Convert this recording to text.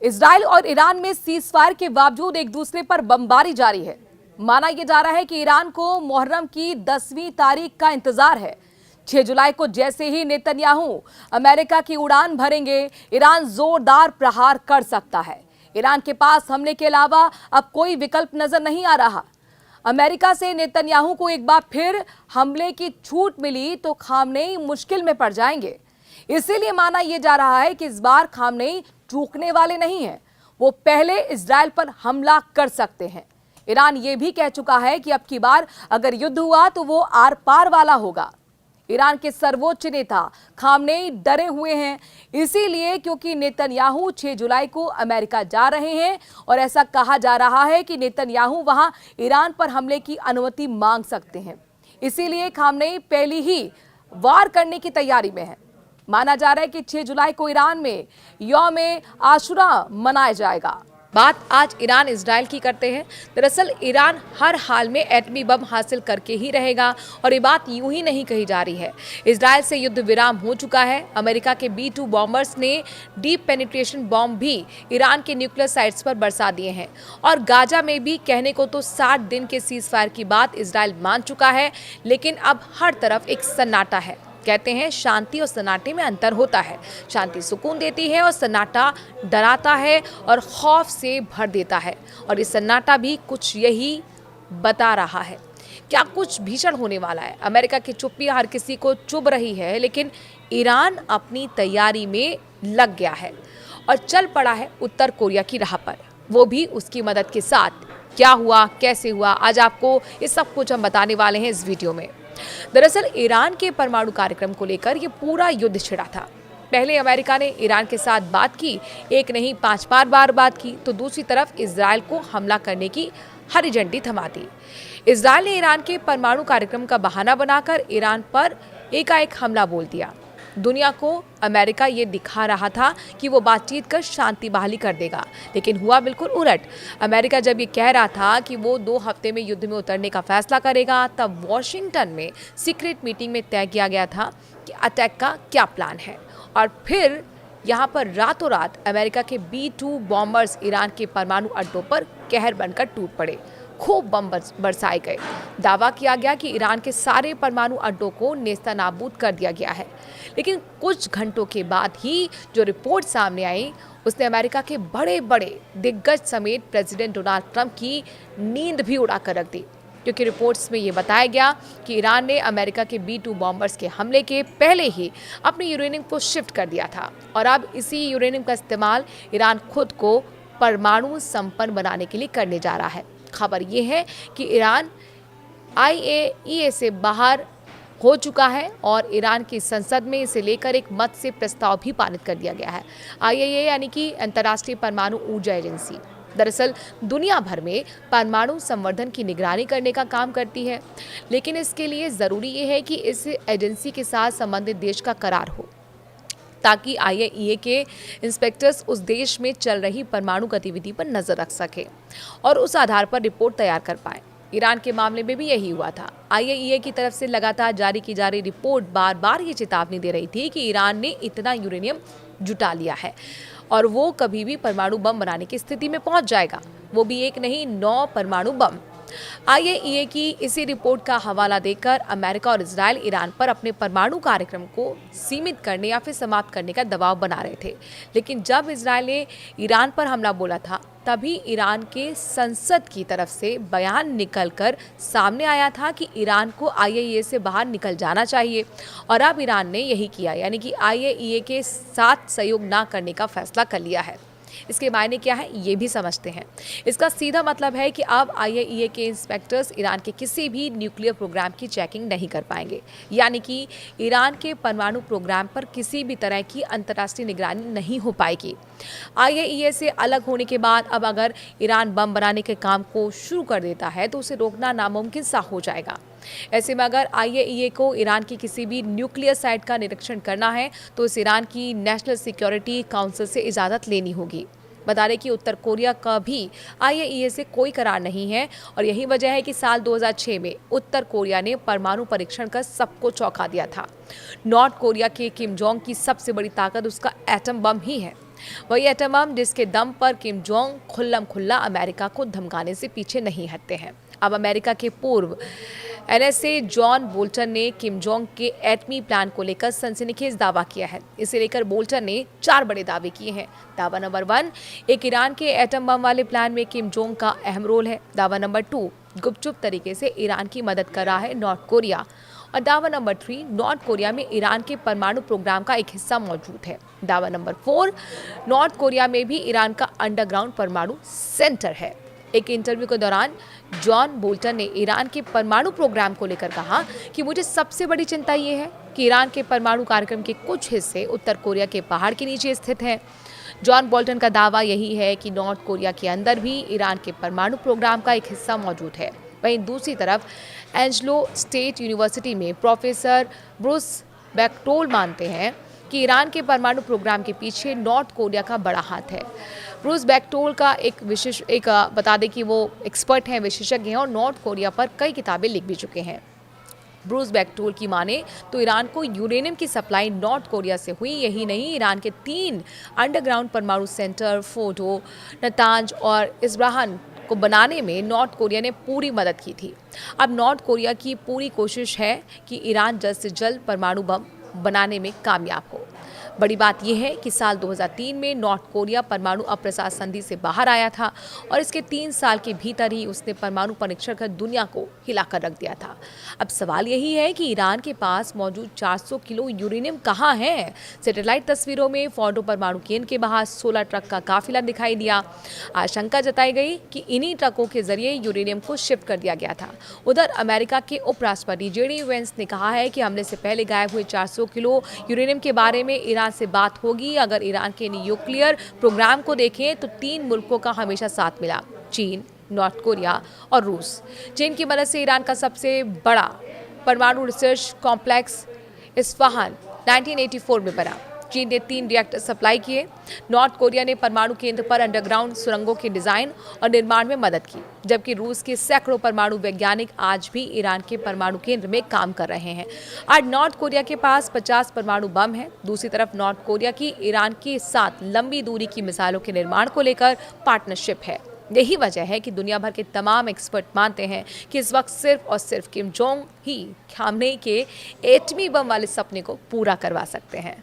Israel और Iran में ceasefire के बावजूद एक दूसरे पर बमबारी जारी है। माना यह जा रहा है कि ईरान को मुहर्रम की 10वीं तारीख का इंतजार है। 6 जुलाई को जैसे ही नेतन्याहू अमेरिका की उड़ान भरेंगे, ईरान जोरदार प्रहार कर सकता है। ईरान के पास हमले के अलावा अब कोई विकल्प नजर नहीं आ रहा। अमेरिका से नेतन्याहू को एक बार फिर हमले की छूट मिली तो खामनेई मुश्किल में पड़ जाएंगे। इसीलिए माना यह जा रहा है कि इस बार खामनेई चूकने वाले नहीं हैं। वो पहले इजराइल पर हमला कर सकते हैं। ईरान ये भी कह चुका है कि अब की बार अगर युद्ध हुआ तो वो आर पार वाला होगा। ईरान के सर्वोच्च नेता खामनेई डरे हुए हैं, इसीलिए क्योंकि नेतन्याहू 6 जुलाई को अमेरिका जा रहे हैं और ऐसा कहा जा रहा है कि नेतन्याहू वहां ईरान पर हमले की अनुमति मांग सकते हैं। इसीलिए खामनेई पहले ही वार करने की तैयारी में है। माना जा रहा है कि 6 जुलाई को ईरान में यौम आशुरा मनाया जाएगा। बात आज ईरान इजराइल की करते हैं। दरअसल ईरान हर हाल में एटमी बम हासिल करके ही रहेगा और ये बात यूं ही नहीं कही जा रही है। इजराइल से युद्ध विराम हो चुका है। अमेरिका के B-2 बॉम्बर्स ने डीप पेनिट्रेशन बॉम्ब भी ईरान के न्यूक्लियर साइट्स पर बरसा दिए हैं और गाजा में भी कहने को तो 60 दिन के सीज फायर की बात इजराइल मान चुका है, लेकिन अब हर तरफ एक सन्नाटा है। कहते हैं शांति और सन्नाटे में अंतर होता है। शांति सुकून देती है और सन्नाटा डराता है और खौफ से भर देता है। और ये सन्नाटा भी कुछ यही बता रहा है, क्या कुछ भीषण होने वाला है। अमेरिका की चुप्पी हर किसी को चुभ रही है, लेकिन ईरान अपनी तैयारी में लग गया है और चल पड़ा है उत्तर कोरिया की राह पर, वो भी उसकी मदद के साथ। क्या हुआ, कैसे हुआ, आज आपको ये सब कुछ हम बताने वाले हैं इस वीडियो में। दरअसल ईरान के परमाणु कार्यक्रम को लेकर ये पूरा युद्ध छिड़ा था। पहले अमेरिका ने ईरान के साथ बात की, एक नहीं 5 बार बात की, तो दूसरी तरफ इजराइल को हमला करने की हरी झंडी थमा दी। इजराइल ने ईरान के परमाणु कार्यक्रम का बहाना बनाकर ईरान पर एकाएक हमला बोल दिया। दुनिया को अमेरिका ये दिखा रहा था कि वो बातचीत कर शांति बहाली कर देगा, लेकिन हुआ बिल्कुल उलट। अमेरिका जब ये कह रहा था कि वो 2 हफ्ते में युद्ध में उतरने का फैसला करेगा, तब वॉशिंगटन में सीक्रेट मीटिंग में तय किया गया था कि अटैक का क्या प्लान है। और फिर यहाँ पर रातों रात अमेरिका के B-2 बॉम्बर्स ईरान के परमाणु अड्डों पर कहर बनकर टूट पड़े। खूब बम बरसाए गए। दावा किया गया कि ईरान के सारे परमाणु अड्डों को नेस्तनाबूद कर दिया गया है। लेकिन कुछ घंटों के बाद ही जो रिपोर्ट सामने आई, उसने अमेरिका के बड़े बड़े दिग्गज समेत प्रेसिडेंट डोनाल्ड ट्रंप की नींद भी उड़ा कर रख दी, क्योंकि रिपोर्ट्स में ये बताया गया कि ईरान ने अमेरिका के B-2 बॉम्बर्स के हमले के पहले ही अपने यूरेनियम को शिफ्ट कर दिया था और अब इसी यूरेनियम का इस्तेमाल ईरान खुद को परमाणु संपन्न बनाने के लिए करने जा रहा है। खबर ये है कि ईरान IAEA से बाहर हो चुका है और ईरान की संसद में इसे लेकर एक मत से प्रस्ताव भी पारित कर दिया गया है। IAEA यानी कि अंतर्राष्ट्रीय परमाणु ऊर्जा एजेंसी दरअसल दुनिया भर में परमाणु संवर्धन की निगरानी करने का काम करती है, लेकिन इसके लिए ज़रूरी ये है कि इस एजेंसी के साथ संबंधित देश का करार हो, ताकि IAEA के इंस्पेक्टर्स उस देश में चल रही परमाणु गतिविधि पर नजर रख सके और उस आधार पर रिपोर्ट तैयार कर पाए। ईरान के मामले में भी यही हुआ था। IAEA की तरफ से लगातार जारी की जा रही रिपोर्ट बार बार ये चेतावनी दे रही थी कि ईरान ने इतना यूरेनियम जुटा लिया है और वो कभी भी परमाणु बम बनाने की स्थिति में पहुंच जाएगा, वो भी एक नहीं 9 परमाणु बम। IAEA की इसी रिपोर्ट का हवाला देकर अमेरिका और इजराइल ईरान पर अपने परमाणु कार्यक्रम को सीमित करने या फिर समाप्त करने का दबाव बना रहे थे। लेकिन जब इजराइल ने ईरान पर हमला बोला था, तभी ईरान के संसद की तरफ से बयान निकलकर सामने आया था कि ईरान को IAEA से बाहर निकल जाना चाहिए और अब ईरान ने यही किया, यानी कि IAEA के साथ सहयोग न करने का फैसला कर लिया है। इसके मायने क्या है ये भी समझते हैं। इसका सीधा मतलब है कि अब IAEA के इंस्पेक्टर्स ईरान के किसी भी न्यूक्लियर प्रोग्राम की चेकिंग नहीं कर पाएंगे, यानी कि ईरान के परमाणु प्रोग्राम पर किसी भी तरह की अंतर्राष्ट्रीय निगरानी नहीं हो पाएगी। IAEA से अलग होने के बाद अब अगर ईरान बम बनाने के काम को शुरू कर देता है तो उसे रोकना नामुमकिन सा हो जाएगा। ऐसे में अगर IAEA को ईरान की किसी भी न्यूक्लियर साइट का निरीक्षण करना है तो इस ईरान की नेशनल सिक्योरिटी काउंसिल से इजाज़त लेनी होगी। बता दें कि उत्तर कोरिया का भी IAEA से कोई करार नहीं है और यही वजह है कि साल 2006 में उत्तर कोरिया ने परमाणु परीक्षण कर सबको चौंका दिया था। नॉर्थ कोरिया के किम जोंग की सबसे बड़ी ताकत उसका एटम बम ही है। वही एटम बम जिसके दम पर किम जोंग खुल्लम खुल्ला अमेरिका को धमकाने से पीछे नहीं हटते हैं। अब अमेरिका के पूर्व एनएसए जॉन बोल्टन ने किम जोंग के एटमी प्लान को लेकर सनसनीखेज दावा किया है। इसे लेकर बोल्टन ने 4 बड़े दावे किए हैं। दावा नंबर 1, एक ईरान के एटम बम वाले प्लान में किम जोंग का अहम रोल है। दावा नंबर 2, गुपचुप तरीके से ईरान की मदद कर रहा है नॉर्थ कोरिया। और दावा नंबर 3, नॉर्थ कोरिया में ईरान के परमाणु प्रोग्राम का एक हिस्सा मौजूद है। दावा नंबर 4, नॉर्थ कोरिया में भी ईरान का अंडरग्राउंड परमाणु सेंटर है। एक इंटरव्यू के दौरान जॉन बोल्टन ने ईरान के परमाणु प्रोग्राम को लेकर कहा कि मुझे सबसे बड़ी चिंता ये है कि ईरान के परमाणु कार्यक्रम के कुछ हिस्से उत्तर कोरिया के पहाड़ के नीचे स्थित हैं। जॉन बोल्टन का दावा यही है कि नॉर्थ कोरिया के अंदर भी ईरान के परमाणु प्रोग्राम का एक हिस्सा मौजूद है। वहीं दूसरी तरफ एंजलो स्टेट यूनिवर्सिटी में प्रोफेसर ब्रूस बैक्टोल मानते हैं कि ईरान के परमाणु प्रोग्राम के पीछे नॉर्थ कोरिया का बड़ा हाथ है। ब्रूस बैक्टोल का बता दें कि वो एक्सपर्ट हैं, विशेषज्ञ हैं और नॉर्थ कोरिया पर कई किताबें लिख भी चुके हैं। ब्रूस बैक्टोल की माने तो ईरान को यूरेनियम की सप्लाई नॉर्थ कोरिया से हुई। यही नहीं, ईरान के 3 अंडरग्राउंड परमाणु सेंटर फोर्डो, नतांज और इस्फहान को बनाने में नॉर्थ कोरिया ने पूरी मदद की थी। अब नॉर्थ कोरिया की पूरी कोशिश है कि ईरान जल्द से जल्द परमाणु बम बनाने में कामयाब हो। बड़ी बात यह है कि साल 2003 में नॉर्थ कोरिया परमाणु अप्रसार संधि से बाहर आया था और इसके 3 साल के भीतर ही उसने परमाणु परीक्षण कर दुनिया को हिलाकर रख दिया था। अब सवाल यही है कि ईरान के पास मौजूद 400 किलो यूरेनियम कहाँ है। सैटेलाइट तस्वीरों में फोर्डो परमाणु केंद्र के बाहर 16 ट्रक का काफिला दिखाई दिया। आशंका जताई गई कि इन्हीं ट्रकों के जरिए यूरेनियम को शिफ्ट कर दिया गया था। उधर अमेरिका के उपराष्ट्रपति जेडी वेंस ने कहा है कि हमले से पहले गायब हुए 400 किलो यूरेनियम के बारे में ईरान से बात होगी। अगर ईरान के न्यूक्लियर प्रोग्राम को देखें तो 3 मुल्कों का हमेशा साथ मिला, चीन, नॉर्थ कोरिया और रूस। चीन की मदद से ईरान का सबसे बड़ा परमाणु रिसर्च कॉम्प्लेक्स इस्फहान 1984 में बना। चीन ने 3 रिएक्टर सप्लाई किए। नॉर्थ कोरिया ने परमाणु केंद्र पर अंडरग्राउंड सुरंगों के डिजाइन और निर्माण में मदद की, जबकि रूस के सैकड़ों परमाणु वैज्ञानिक आज भी ईरान के परमाणु केंद्र में काम कर रहे हैं। आज नॉर्थ कोरिया के पास 50 परमाणु बम है। दूसरी तरफ नॉर्थ कोरिया की ईरान के साथ लंबी दूरी की मिसाइलों के निर्माण को लेकर पार्टनरशिप है। यही वजह है कि दुनिया भर के तमाम एक्सपर्ट मानते हैं कि इस वक्त सिर्फ और सिर्फ किम जोंग ही खामनेई के एटमी बम वाले सपने को पूरा करवा सकते हैं।